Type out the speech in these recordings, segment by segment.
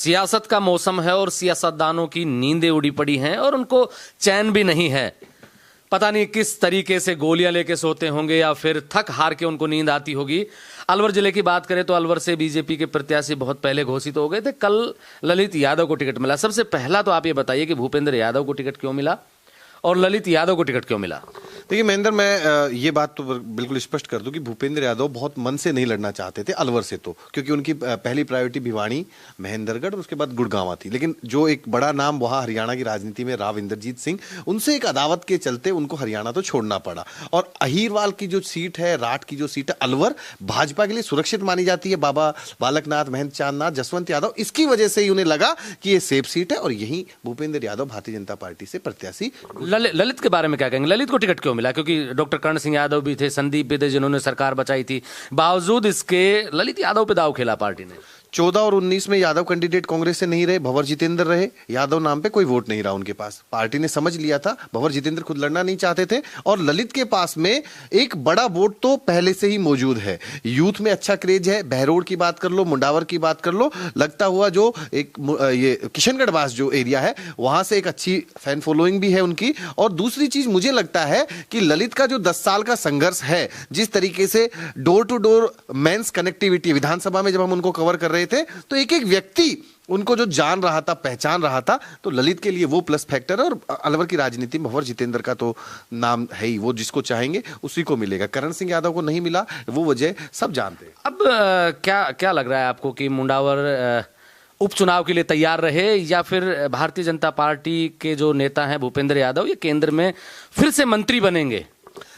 सियासत का मौसम है और सियासतदानों की नींदें उड़ी पड़ी हैं और उनको चैन भी नहीं है। पता नहीं किस तरीके से गोलियां लेके सोते होंगे या फिर थक हार के उनको नींद आती होगी। अलवर जिले की बात करें तो अलवर से बीजेपी के प्रत्याशी बहुत पहले घोषित हो गए थे। कल ललित यादव को टिकट मिला। सबसे पहला तो आप ये बताइए कि भूपेंद्र यादव को टिकट क्यों मिला और ललित यादव को टिकट क्यों मिला? देखिए महेंद्र, मैं ये बात तो बिल्कुल स्पष्ट कर दूं कि भूपेंद्र यादव बहुत मन से नहीं लड़ना चाहते थे अलवर से, तो क्योंकि उनकी पहली प्रायोरिटी भिवानी, महेंद्रगढ़ और उसके बाद गुड़गांव थी। लेकिन जो एक बड़ा नाम वहां हरियाणा की राजनीति में राव इंद्रजीत सिंह, उनसे एक अदावत के चलते उनको हरियाणा तो छोड़ना पड़ा। और अहीरवाल की जो सीट है, राठ की जो सीट है अलवर, भाजपा के लिए सुरक्षित मानी जाती है। बाबा बालकनाथ, महेंद्र चांदनाथ, जसवंत यादव, इसकी वजह से ही उन्हें लगा कि ये सेफ सीट है और यही भूपेंद्र यादव भारतीय जनता पार्टी से प्रत्याशी। ललित के बारे में क्या कहेंगे? ललित को टिकट क्यों मिला? क्योंकि डॉक्टर कर्ण सिंह यादव भी थे, संदीप भी थे जिन्होंने सरकार बचाई थी। बावजूद इसके ललित यादव पे दाव खेला पार्टी ने। 14 और 19 में यादव कैंडिडेट कांग्रेस से नहीं रहे, भंवर जितेंद्र रहे। यादव नाम पे कोई वोट नहीं रहा उनके पास। पार्टी ने समझ लिया था, भंवर जितेंद्र खुद लड़ना नहीं चाहते थे और ललित के पास में एक बड़ा वोट तो पहले से ही मौजूद है। यूथ में अच्छा क्रेज है। बहरोड की बात कर लो, मुंडावर की बात कर लो, लगता हुआ जो एक ये किशनगढ़ बास जो एरिया है, वहां से एक अच्छी फैन फॉलोइंग भी है उनकी। और दूसरी चीज मुझे लगता है कि ललित का जो 10 साल का संघर्ष है, जिस तरीके से door to door mains connectivity, विधानसभा में जब हम उनको कवर कर रहे थे तो एक एक व्यक्ति उनको जो जान रहा था, पहचान रहा था, तो ललित के लिए वो प्लस फैक्टर है। और अलवर की राजनीति में भंवर जितेंद्र का तो नाम है ही, वो जिसको चाहेंगे उसी को मिलेगा। करण सिंह यादव को नहीं मिला, वो वजह सब जानते हैं। अब क्या लग रहा है आपको कि मुंडावर उपचुनाव के लिए तैयार रहे या फिर भारतीय जनता पार्टी के जो नेता हैं भूपेंद्र यादव, ये केंद्र में फिर से मंत्री बनेंगे?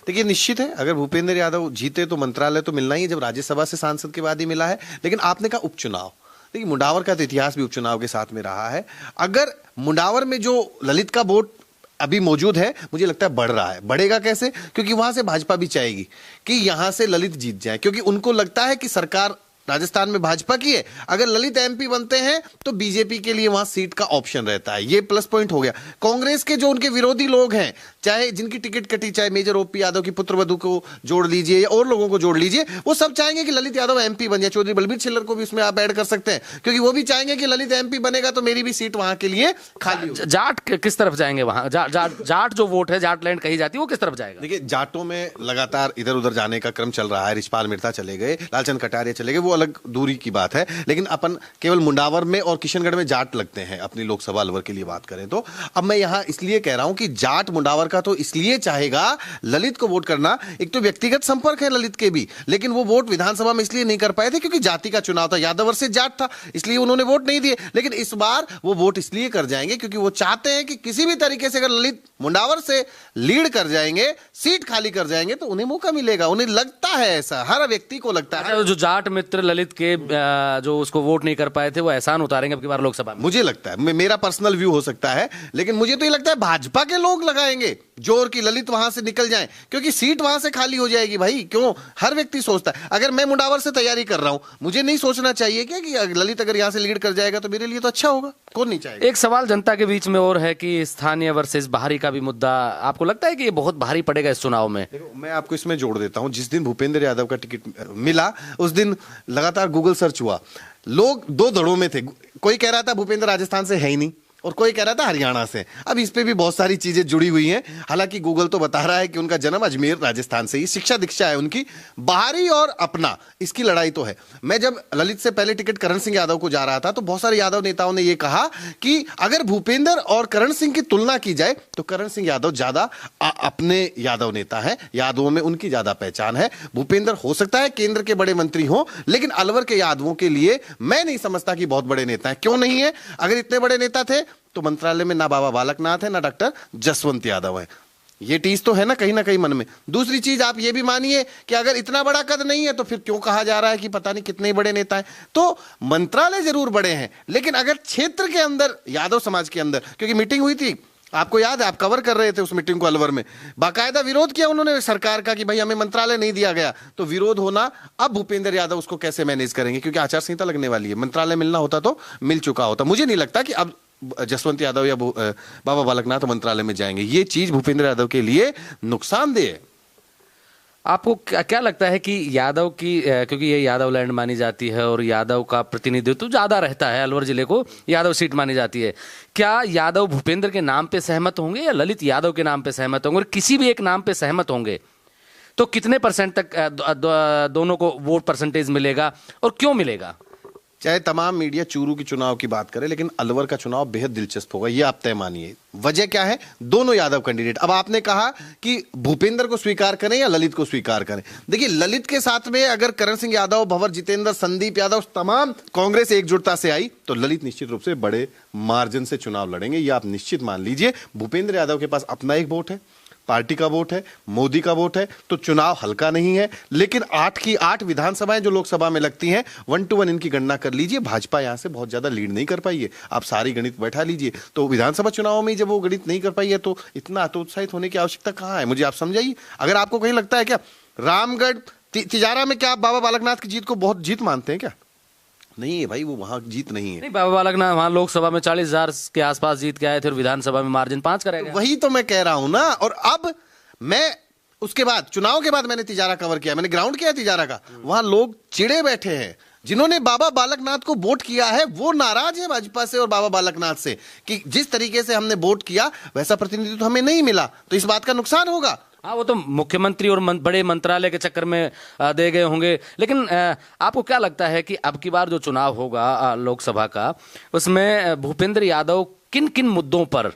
देखिए निश्चित है, अगर भूपेंद्र यादव जीते तो मंत्रालय तो मिलना ही है, जब राज्यसभा से सांसद के बाद ही मिला है। लेकिन आपने कहा उपचुनाव, देखिए मुंडावर का तो इतिहास भी उपचुनाव के साथ में रहा है। अगर मुंडावर में जो ललित का वोट अभी मौजूद है, मुझे लगता है बढ़ रहा है। बढ़ेगा कैसे? क्योंकि वहां से भाजपा भी चाहेगी कि यहां से ललित जीत जाए, क्योंकि उनको लगता है कि सरकार राजस्थान में भाजपा की है। अगर ललित एमपी बनते हैं तो बीजेपी के लिए वहां सीट का ऑप्शन रहता है। ये प्लस पॉइंट हो गया। कांग्रेस के जो उनके विरोधी लोग हैं, चाहे जिनकी टिकट कटी, चाहे मेजर ओपी यादव की पुत्रवधू को जोड़ लीजिए या और लोगों को जोड़ लीजिए, वो सब चाहेंगे कि ललित यादव एमपी बन जाए। चौधरी बलबीर छिल्लर को भी उसमें आप ऐड कर सकते हैं, क्योंकि वो भी चाहेंगे कि ललित एमपी बनेगा तो मेरी भी सीट वहां के लिए खाली हो। जाट किस तरफ जाएंगे? वहां जाट जो वोट है, जाट लैंड कही जाती है, वो किस तरफ जाएगा? देखिए जाटों में लगातार इधर उधर जाने का क्रम चल रहा है। रिछपाल मिर्ता चले गए, लालचंद कटारिया चले गए, वो अलग दूरी की बात है। लेकिन अपन केवल मुंडावर में और किशनगढ़ में जाट लगते हैं अपनी लोकसभा अलवर के लिए बात करें तो। अब मैं यहां इसलिए कह रहा हूं कि जाट मुंडावर का तो इसलिए चाहेगा ललित को वोट करना। एक तो व्यक्तिगत संपर्क है ललित के भी, लेकिन वो वोट विधानसभा में इसलिए नहीं कर पाए थे क्योंकि जाति का चुनाव था, यादव वर्सेस जाट था, इसलिए उन्होंने वोट नहीं दिए। लेकिन इस बार वो वोट इसलिए कर जाएंगे क्योंकि वो चाहते हैं कि किसी भी तरीके से अगर ललित मुंडावर से लीड कर जाएंगे, सीट खाली कर जाएंगे, तो उन्हें मौका मिलेगा। उन्हें लगता है ऐसा, हर व्यक्ति को लगता है। जो जाट मित्र ललित के जो उसको वोट नहीं कर पाए थे, वो एहसान उतारेंगे अब की बार लोकसभा में। मुझे लगता है, मेरा पर्सनल व्यू हो सकता है, लेकिन मुझे तो ये लगता है भाजपा के लोग लगाएंगे जोर की ललित वहां से निकल जाए, क्योंकि सीट वहां से खाली हो जाएगी। भाई क्यों हर व्यक्ति सोचता है, अगर मैं मुंडावर से तैयारी कर रहा हूं, मुझे नहीं सोचना चाहिए क्या कि ललित अगर यहां से लीड कर जाएगा तो मेरे लिए तो अच्छा होगा? कौन नहीं चाहेगा? एक सवाल जनता के बीच में और है कि स्थानीय वर्सेस बाहरी का भी मुद्दा आपको लगता है कि ये बहुत भारी पड़ेगा इस चुनाव में? मैं आपको इसमें जोड़ देता हूं। जिस दिन भूपेंद्र यादव का टिकट मिला, उस दिन लगातार गूगल सर्च हुआ। लोग दो धड़ों में थे। कोई कह रहा था भूपेंद्र राजस्थान से है ही नहीं और कोई कह रहा था हरियाणा से। अब इस पे भी बहुत सारी चीजें जुड़ी हुई हैं। हालांकि गूगल तो बता रहा है कि उनका जन्म अजमेर राजस्थान से ही, शिक्षा दीक्षा है उनकी। बाहरी और अपना, इसकी लड़ाई तो है। मैं जब ललित से पहले टिकट करण सिंह यादव को जा रहा था तो बहुत सारे यादव नेताओं ने यह कहा कि अगर भूपेंद्र और करण सिंह की तुलना की जाए तो करण सिंह यादव ज्यादा अपने यादव नेता है, यादवों में उनकी ज्यादा पहचान है। भूपेंद्र हो सकता है केंद्र के बड़े मंत्री हो, लेकिन अलवर के यादवों के लिए मैं नहीं समझता कि बहुत बड़े नेता है। क्यों नहीं है? अगर इतने बड़े नेता थे तो मंत्रालय में ना बाबा बालकनाथ है, ना डॉक्टर जसवंत यादव है। ये चीज तो है ना कहीं मन में। दूसरी चीज आप ये भी मानिए कि अगर इतना बड़ा कद नहीं है तो फिर क्यों कहा जा रहा है कि पता नहीं कितने बड़े नेता हैं? तो मंत्रालय जरूर बड़े हैं, लेकिन अगर क्षेत्र के अंदर, यादव समाज के अंदर, क्योंकि मीटिंग हुई थी, आपको याद है, आप कवर कर रहे थे उस मीटिंग को अलवर में, बाकायदा विरोध किया उन्होंने सरकार का कि भाई हमें मंत्रालय नहीं दिया गया। तो विरोध होना, अब भूपेंद्र यादव उसको कैसे मैनेज करेंगे? क्योंकि आचार संहिता लगने वाली है। मंत्रालय मिलना होता तो मिल चुका होता। मुझे नहीं लगता कि अब जसवंत यादव या बाबा बालकनाथ मंत्रालय में जाएंगे। ये चीज भूपेंद्र यादव के लिए नुकसानदेह है। आपको क्या लगता है कि यादव की क्योंकि ये यादव लैंड मानी जाती है और यादव का प्रतिनिधित्व ज्यादा रहता है, अलवर जिले को यादव सीट मानी जाती है, क्या यादव भूपेंद्र के नाम पे सहमत होंगे या ललित यादव के नाम पे सहमत होंगे, और किसी भी एक नाम पे सहमत होंगे तो कितने % तक दोनों को वोट परसेंटेज मिलेगा और क्यों मिलेगा? चाहे तमाम मीडिया चूरू की चुनाव की बात करे, लेकिन अलवर का चुनाव बेहद दिलचस्प होगा, ये आप तय मानिए। वजह क्या है? दोनों यादव कैंडिडेट। अब आपने कहा कि भूपेंद्र को स्वीकार करें या ललित को स्वीकार करें। देखिए, ललित के साथ में अगर करण सिंह यादव, भंवर जितेंद्र, संदीप यादव, तमाम कांग्रेस एकजुटता से आई तो ललित निश्चित रूप से बड़े मार्जिन से चुनाव लड़ेंगे, ये आप निश्चित मान लीजिए। भूपेंद्र यादव के पास अपना एक वोट है, पार्टी का वोट है, मोदी का वोट है, तो चुनाव हल्का नहीं है। लेकिन 8 की 8 विधानसभाएं जो लोकसभा में लगती हैं, 1 to 1 इनकी गणना कर लीजिए, भाजपा यहां से बहुत ज्यादा लीड नहीं कर पाई है। आप सारी गणित बैठा लीजिए, तो विधानसभा चुनाव में जब वो गणित नहीं कर पाई है तो इतना हतोत्साहित होने की आवश्यकता कहां है? मुझे आप समझाइए। अगर आपको कहीं लगता है क्या रामगढ़ तिजारा में क्या आप बाबा बालकनाथ की जीत को बहुत जीत मानते हैं क्या? नहीं है भाई, वो वहां जीत नहीं है। नहीं, बाबा बालकनाथ वहां लोकसभा में 40,000 के आसपास जीत के आए थे और विधानसभा में मार्जिन 5 करेगा। वही तो मैं कह रहा हूं ना। और अब मैं उसके बाद चुनाव के बाद मैंने तिजारा कवर किया, मैंने ग्राउंड किया तिजारा का, वहां लोग चिड़े बैठे हैं। जिन्होंने बाबा बालकनाथ को वोट किया है वो नाराज है भाजपा से और बाबा बालकनाथ से कि जिस तरीके से हमने वोट किया वैसा प्रतिनिधित्व हमें नहीं मिला, तो इस बात का नुकसान होगा। हाँ, वो तो मुख्यमंत्री और बड़े मंत्रालय के चक्कर में दे गए होंगे। लेकिन आपको क्या लगता है कि अब की बार जो चुनाव होगा लोकसभा का, उसमें भूपेंद्र यादव किन किन मुद्दों पर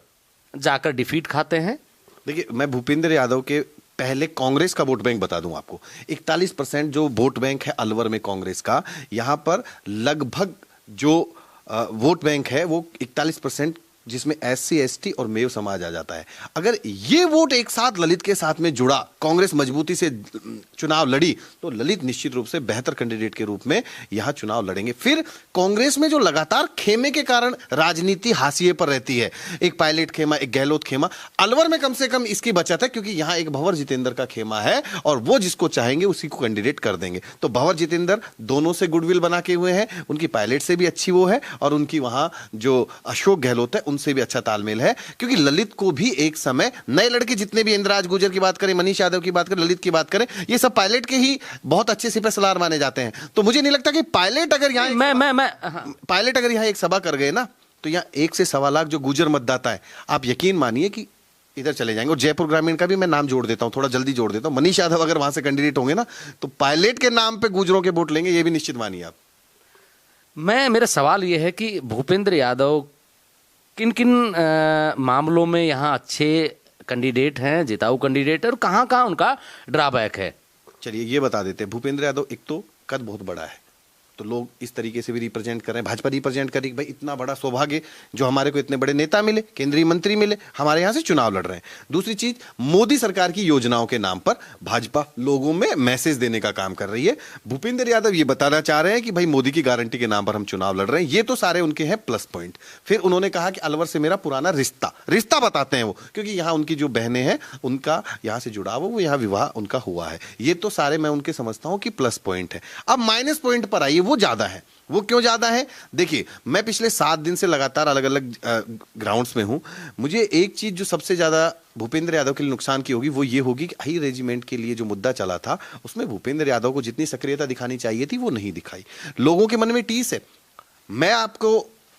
जाकर डिफीट खाते हैं? देखिए, मैं भूपेंद्र यादव के पहले कांग्रेस का वोट बैंक बता दूं आपको। 41% जो वोट बैंक है अलवर में कांग्रेस का, यहां पर लगभग जो वोट बैंक है वो 41%, जिसमें SC ST और मेव समाज आ जाता है। अगर ये वोट एक साथ ललित के साथ में जुड़ा, कांग्रेस मजबूती से चुनाव लड़ी, तो ललित निश्चित रूप से बेहतर कैंडिडेट के रूप में यहां चुनाव लड़ेंगे। फिर कांग्रेस में जो लगातार खेमे के कारण राजनीति हाशिए पर रहती है, एक पायलट खेमा, एक गहलोत खेमा, अलवर में कम से कम इसकी बचत है क्योंकि यहां एक भंवर जितेंद्र का खेमा है और वो जिसको चाहेंगे उसी को कैंडिडेट कर देंगे। तो भंवर जितेंद्र दोनों से गुडविल बना के हुए हैं, उनकी पायलट से भी अच्छी वो है और उनकी वहां जो अशोक गहलोत है उनसे भी अच्छा तालमेल है। क्योंकि ललित को भी एक समय नए लड़के जितने भी इंद्राज गुर्जर की बात करें, मनीष यादव की बात करें, ललित की बात करें, ये सब पायलट के ही बहुत अच्छे सिपह सलार माने जाते हैं। तो मुझे नहीं लगता कि पायलट अगर यहाँ पायलट अगर यहाँ एक सभा कर गए ना, तो यहाँ 1 से 1.25 लाख जो गुर्जर मतदाता है, आप यकीन मानिए कि इधर चले जाएंगे। और जयपुर ग्रामीण का भी मैं नाम जोड़ देता हूं, थोड़ा जल्दी जोड़ देता हूं। मनीष यादव अगर वहां से कैंडिडेट होंगे ना, तो पायलट के नाम पे गुर्जरों के वोट लेंगे, ये भी निश्चित मानिए आप। मेरा सवाल यह है कि भूपेंद्र यादव किन किन मामलों में यहाँ अच्छे कैंडिडेट हैं, जिताऊ कैंडिडेट है, और कहाँ कहाँ उनका ड्रॉबैक है? चलिए ये बता देते हैं। भूपेंद्र यादव एक तो कद बहुत बड़ा है, तो लोग इस तरीके से भी रिप्रेजेंट कर रहे हैं, भाजपा रिप्रेजेंट करेगी, भाई इतना बड़ा सौभाग्य जो हमारे को इतने बड़े नेता मिले, केंद्रीय मंत्री मिले, हमारे यहां से चुनाव लड़ रहे हैं। दूसरी चीज, मोदी सरकार की योजनाओं के नाम पर भाजपा लोगों में मैसेज देने का काम कर रही है। भूपेंद्र यादव ये बताना चाह रहे हैं कि भाई मोदी की गारंटी के नाम पर हम चुनाव लड़ रहे हैं, ये तो सारे उनके हैं प्लस पॉइंट। फिर उन्होंने कहा कि अलवर से मेरा पुराना रिश्ता बताते हैं वो, क्योंकि यहाँ उनकी जो बहनें हैं उनका यहाँ से जुड़ाव, वो यहाँ विवाह उनका हुआ है। ये तो सारे मैं उनके समझता हूं कि प्लस पॉइंट है। अब माइनस पॉइंट पर आइए, वो ज्यादा है। वो क्यों ज्यादा है? देखिए, मैं पिछले 7 दिन से लगातार अलग अलग ग्राउंड्स में हूं। मुझे एक चीज जो सबसे ज्यादा भूपेंद्र यादव के लिए नुकसान की होगी वो ये होगी कि हाई रेजिमेंट के लिए जो मुद्दा चला था उसमें भूपेंद्र यादव को जितनी सक्रियता दिखानी चाहिए थी वो नहीं दिखाई। लोगों के मन में टीस है। मैं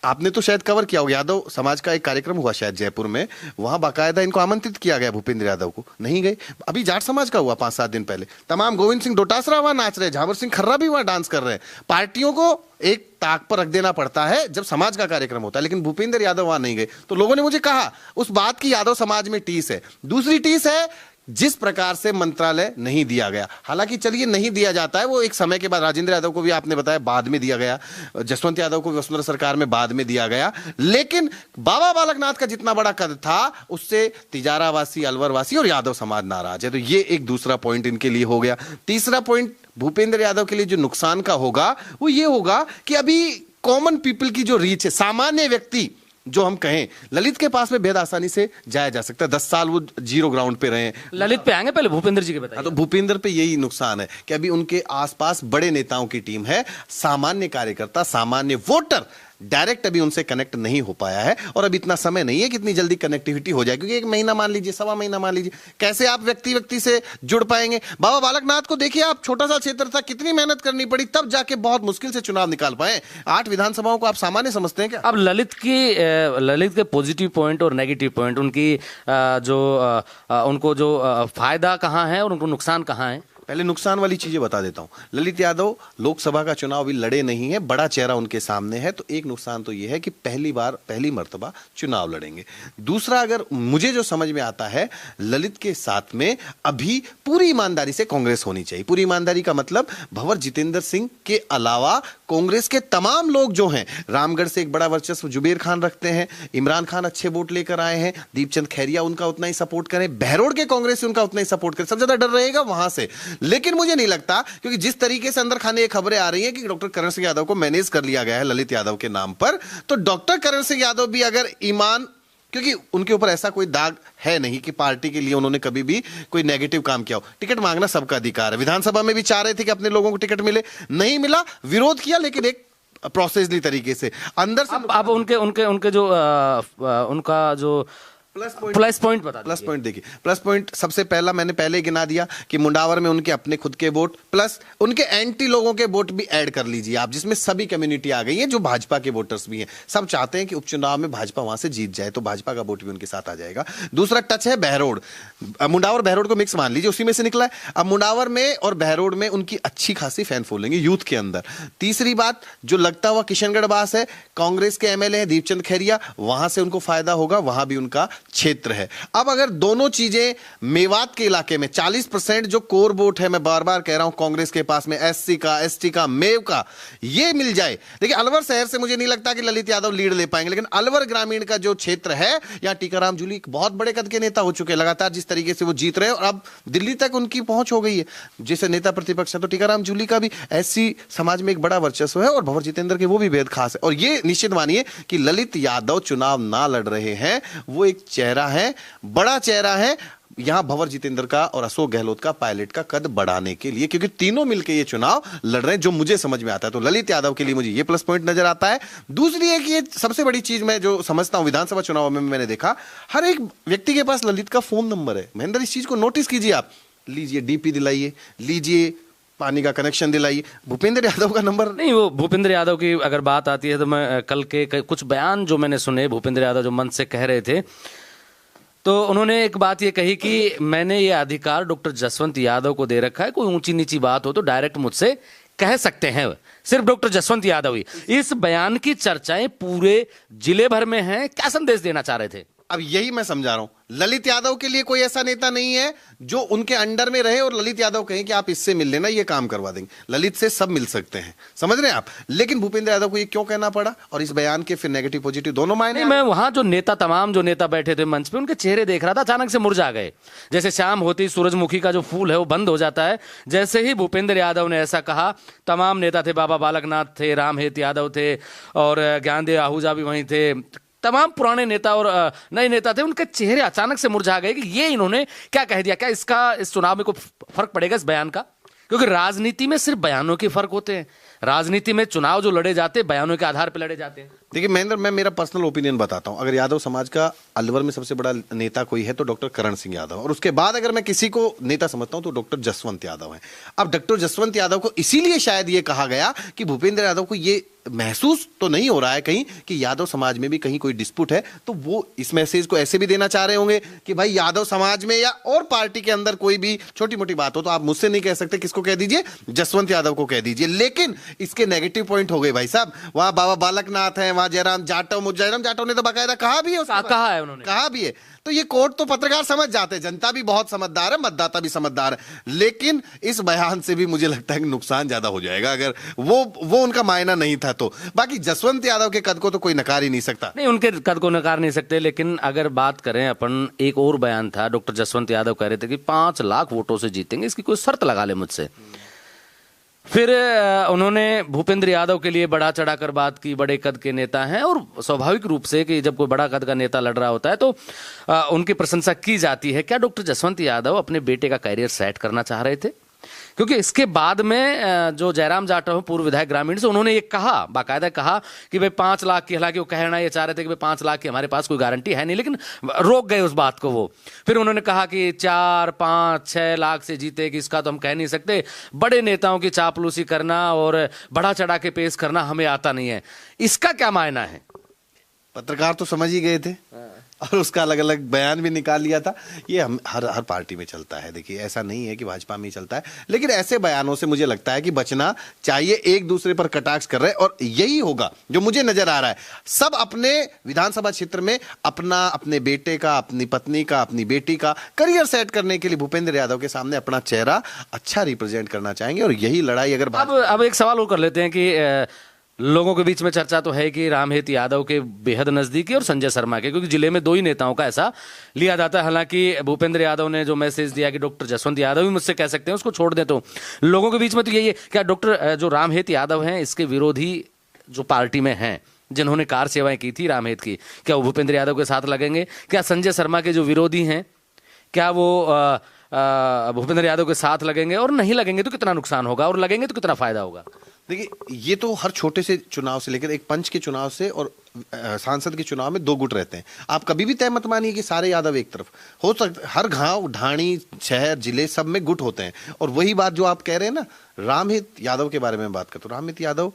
आपने तो शायद कवर किया होगा, यादव समाज का एक कार्यक्रम हुआ शायद जयपुर में, वहां बाकायदा इनको आमंत्रित किया गया भूपेंद्र यादव को, नहीं गए। अभी जाट समाज का हुआ 5-7 दिन पहले, तमाम गोविंद सिंह डोटासरा वहां नाच रहे, झावर सिंह खर्रा भी वहां डांस कर रहे हैं। पार्टियों को एक ताक पर रख देना पड़ता है जब समाज का कार्यक्रम होता है, लेकिन भूपेंद्र यादव वहां नहीं गए। तो लोगों ने मुझे कहा उस बात की यादव समाज में टीस है। दूसरी टीस है जिस प्रकार से मंत्रालय नहीं दिया गया। हालांकि चलिए नहीं दिया जाता है, वो एक समय के बाद राजेंद्र यादव को भी आपने बताया बाद में दिया गया, जसवंत यादव को वसुंधरा सरकार में बाद में दिया गया, लेकिन बाबा बालकनाथ का जितना बड़ा कद था उससे तिजारा वासी, अलवर वासी और यादव समाज नाराज है। तो ये एक दूसरा पॉइंट इनके लिए हो गया। तीसरा पॉइंट भूपेंद्र यादव के लिए जो नुकसान का होगा वो ये होगा कि अभी कॉमन पीपल की जो रीच है, सामान्य व्यक्ति जो हम कहें, ललित के पास में बेहद आसानी से जाया जा सकता है। 10 साल वो जीरो ग्राउंड पे रहे। ललित पे आएंगे, पहले भूपेंद्र जी के बताइए। तो भूपेंद्र पे यही नुकसान है कि अभी उनके आसपास बड़े नेताओं की टीम है, सामान्य कार्यकर्ता, सामान्य वोटर डायरेक्ट अभी उनसे कनेक्ट नहीं हो पाया है, और अब इतना समय नहीं है कि इतनी जल्दी कनेक्टिविटी हो जाए, क्योंकि 1 महीना मान लीजिए, 1.25 महीना मान लीजिए, कैसे आप व्यक्ति से जुड़ पाएंगे। बाबा बालकनाथ को देखिए आप, छोटा सा क्षेत्र था, कितनी मेहनत करनी पड़ी, तब जाके बहुत मुश्किल से चुनाव निकाल पाए। 8 विधानसभाओं को आप सामान्य समझते हैं क्या? अब ललित के पॉजिटिव पॉइंट और नेगेटिव पॉइंट, उनकी उनको जो फायदा कहाँ है और उनको नुकसान कहाँ है? पहले नुकसान वाली चीजें बता देता हूं। ललित यादव लोकसभा का चुनाव अभी लड़े नहीं है, बड़ा चेहरा उनके सामने है, तो एक नुकसान तो यह है कि पहली मर्तबा चुनाव लड़ेंगे। दूसरा, अगर मुझे जो समझ में आता है, ललित के साथ में अभी पूरी ईमानदारी से कांग्रेस होनी चाहिए। पूरी ईमानदारी का मतलब भंवर जितेंद्र सिंह के अलावा कांग्रेस के तमाम लोग जो हैं, रामगढ़ से एक बड़ा वर्चस्व जुबेर खान रखते हैं, इमरान खान अच्छे वोट लेकर आए हैं, दीपचंद खैरिया उनका उतना ही सपोर्ट करें, बहरोड के कांग्रेस उनका उतना ही सपोर्ट करें, सबसे ज्यादा डर रहेगा वहां से। लेकिन मुझे नहीं लगता, क्योंकि जिस तरीके से अंदर खाने खबरें आ रही हैं कि डॉक्टर करण सिंह यादव को मैनेज कर लिया गया है ललित यादव के नाम पर, तो डॉक्टर करण सिंह यादव भी अगर ईमान, क्योंकि उनके ऊपर ऐसा कोई दाग है नहीं कि पार्टी के लिए उन्होंने कभी भी कोई नेगेटिव काम किया हो। टिकट मांगना सबका अधिकार है। विधानसभा में भी चाह रहे थे कि अपने लोगों को टिकट मिले, नहीं मिला, विरोध किया, लेकिन एक प्रोसेसली तरीके से अंदर से। अब उनके जो उनका जो प्लस पॉइंट बता, प्लस पॉइंट देखिए, प्लस पॉइंट सबसे पहला मैंने पहले ही गिना दिया कि मुंडावर में उनके अपने खुद के वोट, प्लस उनके एंटी लोगों के वोट भी ऐड कर लीजिए आप, जिसमें सभी कम्युनिटी आ गई है, जो भाजपा के वोटर्स भी हैं। सब चाहते हैं कि उपचुनाव में भाजपा वहां से जीत जाए, तो भाजपा का वोट भी उनके साथ आ जाएगा। दूसरा टच है बहरोड, मुंडावर बहरोड को मिक्स मान लीजिए, उसी में से निकला है। अब मुंडावर में और बहरोड में उनकी अच्छी खासी फैन फॉलोइंग है यूथ के अंदर। तीसरी बात, जो लगता हुआ किशनगढ़ बास है, कांग्रेस के एमएलए हैं दीपचंद खैरिया, वहां से उनको फायदा होगा, वहां भी उनका क्षेत्र है। अब अगर दोनों चीजें मेवात के इलाके में 40% जो कोर वोट है, मैं बार बार कह रहा हूं कांग्रेस के पास में, एससी का, एसटी का, मेव का, ये मिल जाए। देखिए अलवर शहर से मुझे नहीं लगता कि ललित यादव लीड ले पाएंगे, लेकिन अलवर ग्रामीण का जो क्षेत्र है, यहां टीकाराम जूली बहुत बड़े कद के नेता हो चुके हैं, लगातार जिस तरीके से वो जीत रहे हैं, और अब दिल्ली तक उनकी पहुंच हो गई है। जैसे नेता प्रतिपक्ष है, तो टीकाराम जूली का भी एससी समाज में एक बड़ा वर्चस्व है, और भंवर जितेंद्र के वो भी बेहद खास है। और ये निश्चित मानिए कि ललित यादव चुनाव ना लड़ रहे हैं, वो एक चेहरा है, बड़ा चेहरा है यहां भंवर जितेंद्र का और अशोक गहलोत का पायलट का कद बढ़ाने के लिए, क्योंकि तीनों मिलकर ये चुनाव लड़ रहे हैं, जो मुझे समझ में आता है। तो ललित यादव के लिए मुझे ये प्लस पॉइंट नजर आता है। दूसरी है कि ये सबसे बड़ी चीज मैं जो समझता हूं, विधानसभा चुनाव में मैंने देखा, हर एक व्यक्ति के पास ललित का फोन नंबर है। महेंद्र, इस चीज को नोटिस कीजिए आप, लीजिए डीपी दिलाइए, लीजिए पानी का कनेक्शन दिलाइए। भूपेंद्र यादव का नंबर नहीं, वो भूपेंद्र यादव की अगर बात आती है, तो मैं कल के कुछ बयान जो मैंने सुने, भूपेंद्र यादव जो मन से कह रहे थे, तो उन्होंने एक बात ये कही कि मैंने ये अधिकार डॉक्टर जसवंत यादव को दे रखा है, कोई ऊंची नीची बात हो तो डायरेक्ट मुझसे कह सकते हैं, सिर्फ डॉक्टर जसवंत यादव ही। इस बयान की चर्चाएं पूरे जिले भर में हैं, क्या संदेश देना चाह रहे थे? अब यही मैं समझा रहा हूं, ललित यादव के लिए कोई ऐसा नेता नहीं है जो उनके अंडर में रहे और ललित यादव कहें कि आप इससे मिल लेना, ये काम करवा देंगे। ललित से सब मिल सकते हैं, समझ रहे हैं आप। लेकिन भूपेंद्र यादव को ये क्यों कहना पड़ा, और इस बयान के फिर नेगेटिव पॉजिटिव दोनों मायने। मैं वहां जो नेता, तमाम जो नेता बैठे थे मंच पे, उनके चेहरे देख रहा था, अचानक से मुरझा गए। जैसे शाम होती सूरजमुखी का जो फूल है वो बंद हो जाता है, जैसे ही भूपेंद्र यादव ने ऐसा कहा, तमाम नेता थे, बाबा बालकनाथ थे, रामहेत यादव थे, और ज्ञानदेव आहूजा भी वहीं थे, तमाम पुराने नेता और नए नेता थे, उनके चेहरे अचानक से मुरझा गए कि ये इन्होंने क्या कह दिया। क्या इसका इस चुनाव में कोई फर्क पड़ेगा इस बयान का? क्योंकि राजनीति में सिर्फ बयानों के फर्क होते हैं, राजनीति में चुनाव जो लड़े जाते हैं बयानों के आधार पर लड़े जाते हैं। देखिए महेंद्र, मैं मेरा पर्सनल ओपिनियन बताता हूं। अगर यादव समाज का अलवर में सबसे बड़ा नेता कोई है तो डॉक्टर करण सिंह यादव, और उसके बाद अगर मैं किसी को नेता समझता हूं तो डॉक्टर जसवंत यादव है। अब डॉक्टर जसवंत यादव को इसीलिए शायद ये कहा गया कि भूपेंद्र यादव को ये महसूस तो नहीं हो रहा है कहीं कि यादव समाज में भी कहीं कोई डिस्प्यूट है, तो वो इस मैसेज को ऐसे भी देना चाह रहे होंगे कि भाई यादव समाज में या और पार्टी के अंदर कोई भी छोटी मोटी बात हो तो आप मुझसे नहीं कह सकते, किसको कह दीजिए, जसवंत यादव को कह दीजिए। लेकिन इसके नेगेटिव पॉइंट हो गए भाई साहब, वहां बाबा बालकनाथ है, वहां जयराम जाटव, जयराम जाटव ने तो बाकायदा कहा भी है, कहा है उन्होंने, कहा भी है। तो ये कोर्ट तो पत्रकार समझ जाते हैं, जनता भी बहुत समझदार है, मतदाता भी समझदार है। लेकिन इस बयान से भी मुझे लगता है कि नुकसान ज्यादा हो जाएगा अगर वो उनका मायना नहीं था तो। बाकी जसवंत यादव के कद को तो कोई नकार ही नहीं सकता। नहीं, उनके कद को नकार नहीं सकते। लेकिन अगर बात करें अपन, एक और बयान था, डॉक्टर जसवंत यादव कह रहे थे कि 5 लाख वोटों से जीतेंगे, इसकी कोई शर्त लगा ले मुझसे। फिर उन्होंने भूपेंद्र यादव के लिए बढ़ा चढ़ाकर बात की, बड़े कद के नेता हैं, और स्वाभाविक रूप से कि जब कोई बड़ा कद का नेता लड़ रहा होता है तो उनकी प्रशंसा की जाती है। क्या डॉक्टर जसवंत यादव अपने बेटे का कैरियर सेट करना चाह रहे थे? क्योंकि इसके बाद में जो जयराम जाटव पूर्व विधायक ग्रामीण से, उन्होंने ये कहा, बाकायदा कहा कि भाई 5 लाख की, हालांकि वो कहना ये चाह रहे थे कि भाई 5 लाख की हमारे पास कोई गारंटी है नहीं, लेकिन रोक गए उस बात को वो। फिर उन्होंने कहा कि 4, 5, 6 लाख से जीते कि इसका तो हम कह नहीं सकते, बड़े नेताओं की चापलूसी करना और बढ़ा चढ़ा के पेश करना हमें आता नहीं है। इसका क्या मायना है? पत्रकार तो समझ ही गए थे और उसका अलग अलग बयान भी निकाल लिया था। ये हम हर पार्टी में चलता है, देखिए ऐसा नहीं है कि भाजपा में ही चलता है, लेकिन ऐसे बयानों से मुझे लगता है कि बचना चाहिए। एक दूसरे पर कटाक्ष कर रहे हैं और यही होगा जो मुझे नजर आ रहा है। सब अपने विधानसभा क्षेत्र में अपने बेटे का, अपनी पत्नी का, अपनी बेटी का करियर सेट करने के लिए भूपेंद्र यादव के सामने अपना चेहरा अच्छा रिप्रेजेंट करना चाहेंगे और यही लड़ाई अगर अब एक सवाल और कर लेते हैं कि लोगों के बीच में चर्चा तो है कि रामहेत यादव के बेहद नजदीकी और संजय शर्मा के, क्योंकि जिले में 2 ही नेताओं का ऐसा लिया जाता है। हालांकि भूपेंद्र यादव ने जो मैसेज दिया कि डॉक्टर जसवंत यादव भी मुझसे कह सकते हैं, उसको छोड़ दें, तो लोगों के बीच में तो यही है, क्या डॉक्टर जो रामहेत यादव हैं इसके विरोधी जो पार्टी में हैं, जिन्होंने कार सेवाएं की थी रामहेत की, क्या वो भूपेंद्र यादव के साथ लगेंगे? क्या संजय शर्मा के जो विरोधी हैं, क्या वो भूपेंद्र यादव के साथ लगेंगे? और नहीं लगेंगे तो कितना नुकसान होगा, और लगेंगे तो कितना फायदा होगा? देखिए, ये तो हर छोटे से चुनाव से लेकर एक पंच के चुनाव से और सांसद के चुनाव में 2 गुट रहते हैं। आप कभी भी तय मत मानिए कि सारे यादव एक तरफ हो सकता, हर गांव, ढाणी, शहर, जिले सब में गुट होते हैं। और वही बात जो आप कह रहे हैं ना, रामहित यादव के बारे में बात करते हो, रामहित यादव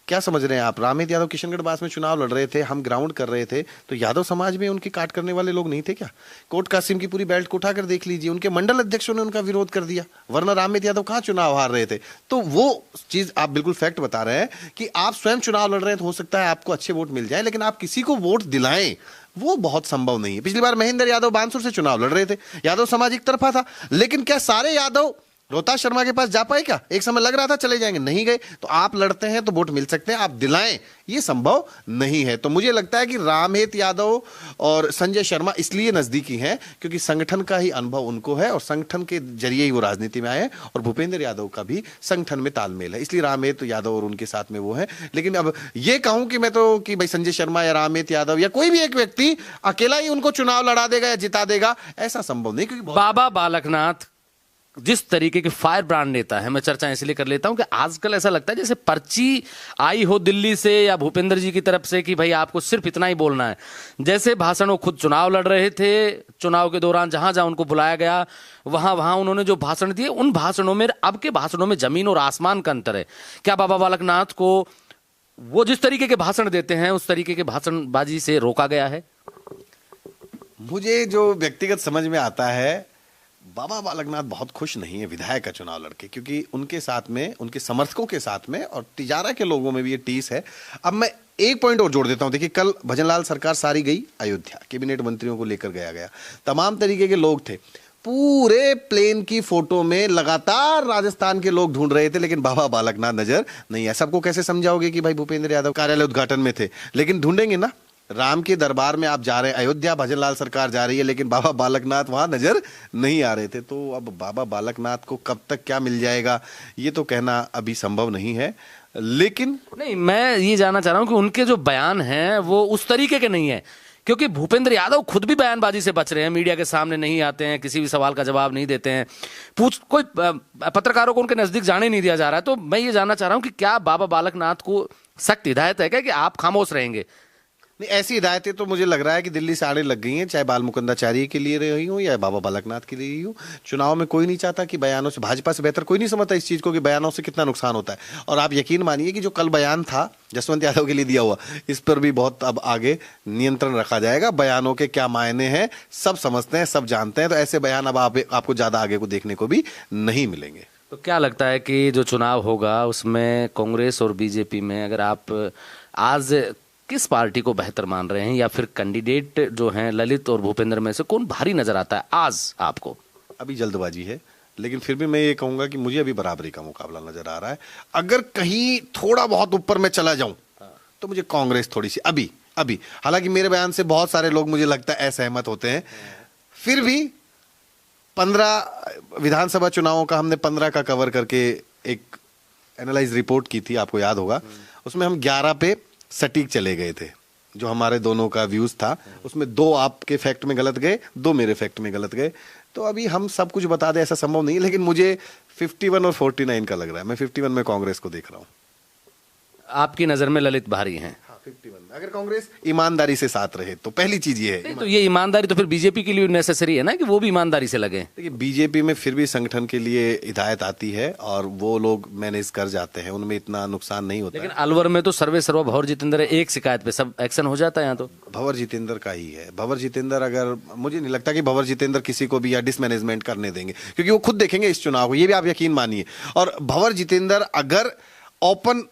क्या समझ रहे हैं आप? रामहित यादव किशनगढ़ बास में चुनाव लड़ रहे थे, हम ग्राउंड कर रहे थे, तो यादव समाज में उनकी काट करने वाले लोग नहीं थे क्या? कोट कासिम की पूरी बेल्ट को उठाकर देख लीजिए, उनके मंडल अध्यक्षों ने उनका विरोध कर दिया, वरना रामहित यादव कहाँ चुनाव हार रहे थे। तो वो चीज आप बिल्कुल फैक्ट बता रहे हैं कि आप स्वयं चुनाव लड़ रहे हैं तो हो सकता है आपको अच्छे वोट मिल जाए, लेकिन आप किसी को वोट दिलाएं वो बहुत संभव नहीं है। पिछली बार महेंद्र यादव बानसूर से चुनाव लड़ रहे थे, यादव समाज एक तरफा था, लेकिन क्या सारे यादव रोहतास शर्मा के पास जा पाए? क्या एक समय लग रहा था चले जाएंगे, नहीं गए। तो आप लड़ते हैं तो वोट मिल सकते हैं, आप दिलाएं ये संभव नहीं है। तो मुझे लगता है कि रामहेत यादव और संजय शर्मा इसलिए नजदीकी हैं क्योंकि संगठन का ही अनुभव उनको है और संगठन के जरिए ही वो राजनीति में आए हैं, और भूपेंद्र यादव का भी संगठन में तालमेल है, इसलिए रामहेत यादव और उनके साथ में वो है। लेकिन अब ये कहूं कि मैं तो कि भाई संजय शर्मा या रामहेत यादव या कोई भी एक व्यक्ति अकेला ही उनको चुनाव लड़ा देगा या जिता देगा, ऐसा संभव नहीं। क्योंकि बाबा बालकनाथ जिस तरीके के फायर ब्रांड नेता है, मैं चर्चा इसलिए कर लेता हूं कि आजकल ऐसा लगता है जैसे पर्ची आई हो दिल्ली से या भूपेंद्र जी की तरफ से कि भाई आपको सिर्फ इतना ही बोलना है। जैसे भाषण, वो खुद चुनाव लड़ रहे थे, चुनाव के दौरान जहां जहां उनको बुलाया गया वहां वहां उन्होंने जो भाषण दिए, उन भाषणों में अब के भाषणों में जमीन और आसमान का अंतर है। क्या बाबा बालकनाथ को वो जिस तरीके के भाषण देते हैं उस तरीके के भाषणबाजी से रोका गया है? मुझे जो व्यक्तिगत समझ में आता है, बाबा बालकनाथ बहुत खुश नहीं है विधायक का चुनाव लड़के, क्योंकि उनके साथ में, उनके समर्थकों के साथ में और तिजारा के लोगों में भी ये टीस है। अब मैं एक पॉइंट और जोड़ देता हूं। देखिए, कल भजनलाल सरकार सारी गई अयोध्या, कैबिनेट मंत्रियों को लेकर गया, तमाम तरीके के लोग थे, पूरे प्लेन की फोटो में लगातार राजस्थान के लोग ढूंढ रहे थे, लेकिन बाबा बालकनाथ नजर नहीं है। सबको कैसे समझाओगे कि भाई भूपेंद्र यादव कार्यालय उद्घाटन में थे? लेकिन ढूंढेंगे ना, राम के दरबार में आप जा रहे हैं, अयोध्या भजनलाल सरकार जा रही है, लेकिन बाबा बालकनाथ वहां नजर नहीं आ रहे थे। तो अब बाबा बालकनाथ को कब तक क्या मिल जाएगा ये तो कहना अभी संभव नहीं है। लेकिन नहीं, मैं ये जानना चाह रहा हूं कि उनके जो बयान हैं वो उस तरीके के नहीं है, क्योंकि भूपेंद्र यादव खुद भी बयानबाजी से बच रहे हैं, मीडिया के सामने नहीं आते हैं, किसी भी सवाल का जवाब नहीं देते हैं, कोई पत्रकारों को उनके नजदीक जाने नहीं दिया जा रहा है। तो मैं ये जानना चाह रहा हूं कि क्या बाबा बालकनाथ को सख्त हिदायत है क्या कि आप खामोश रहेंगे? नहीं, ऐसी हिदायतें तो मुझे लग रहा है कि दिल्ली से आने लग गई हैं, चाहे बाल मुकुंदाचार्य के लिए रही हूँ या बाबा बालकनाथ के लिए रही हूँ। चुनाव में कोई नहीं चाहता कि बयानों से, भाजपा से बेहतर कोई नहीं समझता इस चीज को कि बयानों से कितना नुकसान होता है। और आप यकीन मानिए कि जो कल बयान था जसवंत यादव के लिए दिया हुआ, इस पर भी बहुत अब आगे नियंत्रण रखा जाएगा। बयानों के क्या मायने हैं सब समझते हैं, सब जानते हैं, तो ऐसे बयान अब आपको ज्यादा आगे को देखने को भी नहीं मिलेंगे। तो क्या लगता है कि जो चुनाव होगा उसमें कांग्रेस और बीजेपी में, अगर आप आज किस पार्टी को बेहतर मान रहे हैं, या फिर कैंडिडेट जो हैं ललित और भूपेंद्र में से कौन भारी नजर आता है आज आपको? अभी जल्दबाजी है, लेकिन फिर भी मैं ये कहूंगा कि मुझे अभी बराबरी का मुकाबला नजर आ रहा है। अगर कहीं थोड़ा बहुत ऊपर मैं चला जाऊं तो मुझे कांग्रेस थोड़ी सी अभी हालांकि मेरे बयान से बहुत सारे लोग मुझे लगता है असहमत होते हैं, फिर भी 15 विधानसभा चुनावों का हमने 15 का कवर करके एक एनालाइज रिपोर्ट की थी, आपको याद होगा। उसमें हम 11 पे सटीक चले गए थे, जो हमारे दोनों का व्यूज था। उसमें 2 आपके फैक्ट में गलत गए, 2 मेरे फैक्ट में गलत गए। तो अभी हम सब कुछ बता दें ऐसा संभव नहीं है, लेकिन मुझे 51 और 49 का लग रहा है। मैं 51 में कांग्रेस को देख रहा हूं। आपकी नजर में ललित भारी हैं? 51 अगर कांग्रेस ईमानदारी से साथ रहे तो पहली चीज ये है। तो ये ईमानदारी तो फिर बीजेपी के लिए नेसेसरी है ना, कि वो भी ईमानदारी से लगे। देखिए, बीजेपी में फिर भी संगठन के लिए हिदायत आती है और वो लोग मैनेज कर जाते हैं, उनमें इतना नुकसान नहीं होता। लेकिन अलवर में तो सर्वे सर्वा भंवर जितेंद्र एक शिकायत पे सब एक्शन हो जाता है। यहाँ तो भंवर जितेंद्र का ही है। भंवर जितेंद्र, अगर मुझे नहीं लगता कि भंवर जितेंद्र किसी को भी या डिसमैनेजमेंट करने देंगे, क्योंकि वो खुद देखेंगे इस चुनाव को, ये भी आप यकीन मानिए। और भंवर जितेंद्र अगर ओपन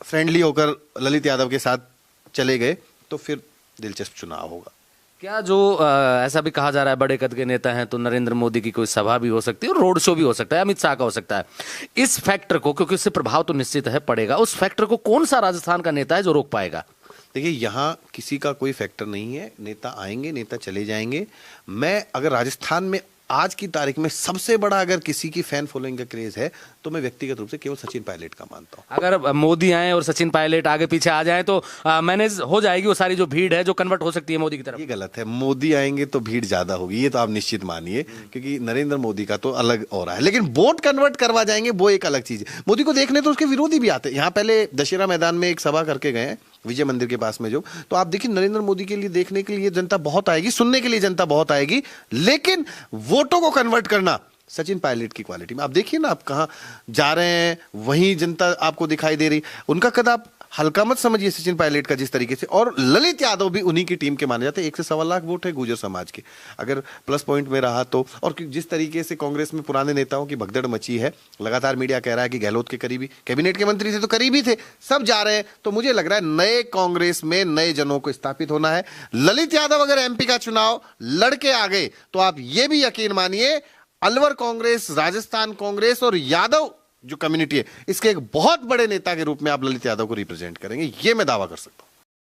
फ्रेंडली होकर ललित यादव के साथ चले गए तो फिर दिलचस्प चुनाव होगा। क्या जो ऐसा भी कहा जा रहा है बड़े कद के नेता हैं तो नरेंद्र मोदी की कोई सभा भी हो सकती है और रोड शो भी हो सकता है, अमित शाह का हो सकता है। इस फैक्टर को, क्योंकि इससे प्रभाव तो निश्चित है पड़ेगा, उस फैक्टर को कौन सा राजस्थान का नेता है जो रोक पाएगा? देखिए, यहाँ किसी का कोई फैक्टर नहीं है। नेता आएंगे, नेता चले जाएंगे। मैं अगर राजस्थान में आज की तारीख में सबसे बड़ा अगर किसी की फैन फॉलोइंग का क्रेज है तो मैं व्यक्तिगत रूप से केवल सचिन पायलट का मानता हूं। अगर मोदी आए और सचिन पायलट आगे पीछे आ जाए तो मैनेज हो जाएगी वो सारी जो भीड़ है जो कन्वर्ट हो सकती है मोदी की तरफ? ये गलत है। मोदी आएंगे तो भीड़ ज्यादा होगी, ये तो आप निश्चित मानिए, क्योंकि नरेंद्र मोदी का तो अलग हो रहा है। लेकिन वोट कन्वर्ट करवा जाएंगे वो एक अलग चीज है। मोदी को देखने तो उसके विरोधी भी आते हैं। यहाँ पहले दशहरा मैदान में एक सभा करके गए हैं, विजय मंदिर के पास में जो, तो आप देखिए नरेंद्र मोदी के लिए देखने के लिए जनता बहुत आएगी, सुनने के लिए जनता बहुत आएगी, लेकिन वोटों को कन्वर्ट करना सचिन पायलट की क्वालिटी में। आप देखिए ना, आप कहां जा रहे हैं वहीं जनता आपको दिखाई दे रही। उनका कद आप हल्का मत समझिए सचिन पायलट का जिस तरीके से। और ललित यादव भी उन्हीं की टीम के माने जाते हैं। 1 से 1.25 लाख वोट है गुर्जर समाज के, अगर प्लस पॉइंट में रहा तो। और जिस तरीके से कांग्रेस में पुराने नेताओं की भगदड़ मची है, लगातार मीडिया कह रहा है कि गहलोत के करीबी कैबिनेट के मंत्री थे तो करीबी थे, सब जा रहे हैं, तो मुझे लग रहा है नए कांग्रेस में नए जनों को स्थापित होना है। ललित यादव अगर एमपी का चुनाव लड़के आ गए तो आप ये भी यकीन मानिए, अलवर कांग्रेस, राजस्थान कांग्रेस और यादव जो कम्युनिटी है, इसके एक बहुत बड़े नेता के रूप में आप ललित यादव को रिप्रेजेंट करेंगे, ये मैं दावा कर सकता हूं।